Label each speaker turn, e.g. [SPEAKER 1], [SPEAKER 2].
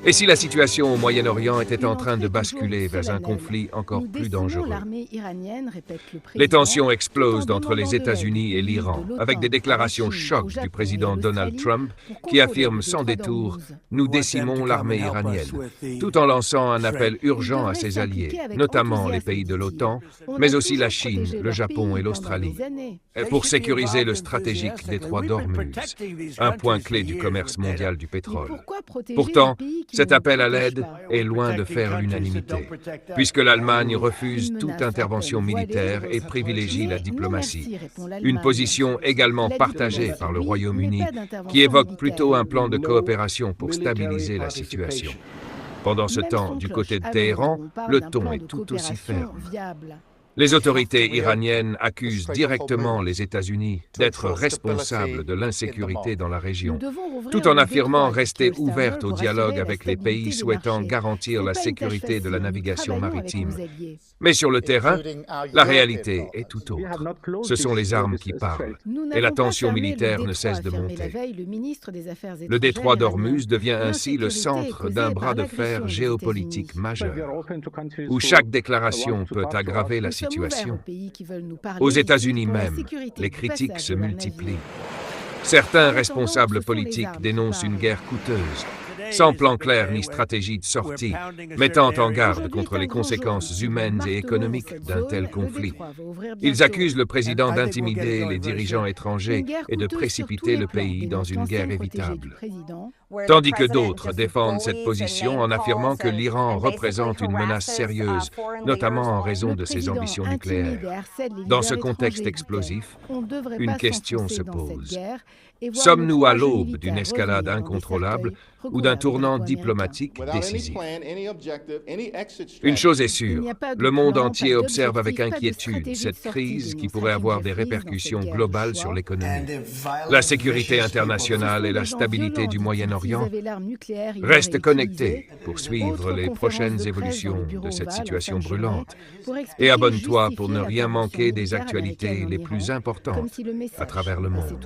[SPEAKER 1] Et si la situation au Moyen-Orient était en train de basculer vers un conflit encore plus dangereux? Les tensions explosent entre les États-Unis et l'Iran, avec des déclarations chocs du président Donald Trump qui affirme sans détour « Nous décimons l'armée iranienne », tout en lançant un appel urgent à ses alliés, notamment les pays de l'OTAN, mais aussi la Chine, le Japon et l'Australie, pour sécuriser le stratégique détroit d'Ormuz, un point clé du commerce mondial du pétrole. Pourtant, cet appel à l'aide est loin de faire l'unanimité, puisque l'Allemagne refuse toute intervention militaire et privilégie la diplomatie. Une position également partagée par le Royaume-Uni, qui évoque plutôt un plan de coopération pour stabiliser la situation. Pendant ce temps, du côté de Téhéran, le ton est tout aussi ferme. Les autorités iraniennes accusent directement les États-Unis d'être responsables de l'insécurité dans la région, tout en affirmant rester ouvertes au dialogue avec les pays souhaitant garantir la sécurité de la navigation maritime. Mais sur le terrain, la réalité est tout autre. Ce sont les armes qui parlent, et la tension militaire ne cesse de monter. Le détroit d'Ormuz devient ainsi le centre d'un bras de fer géopolitique majeur, où chaque déclaration peut aggraver la situation. Aux États-Unis même, les critiques se multiplient. Certains responsables politiques dénoncent une guerre coûteuse, sans plan clair ni stratégie de sortie, mettant en garde contre les conséquences humaines et économiques d'un tel conflit. Ils accusent le président d'intimider les dirigeants étrangers et de précipiter le pays dans une guerre évitable. Tandis que d'autres défendent cette position en affirmant que l'Iran représente une menace sérieuse, notamment en raison de ses ambitions nucléaires. Dans ce contexte explosif, une question se pose. Sommes-nous à l'aube d'une escalade incontrôlable ou d'un tournant diplomatique décisif? Une chose est sûre, le monde entier observe avec inquiétude cette crise qui pourrait avoir des répercussions globales sur l'économie. La sécurité internationale et la stabilité du Moyen-Orient restent connectées pour suivre les prochaines évolutions de cette situation brûlante. Et abonne-toi pour ne rien manquer des actualités les plus importantes à travers le monde.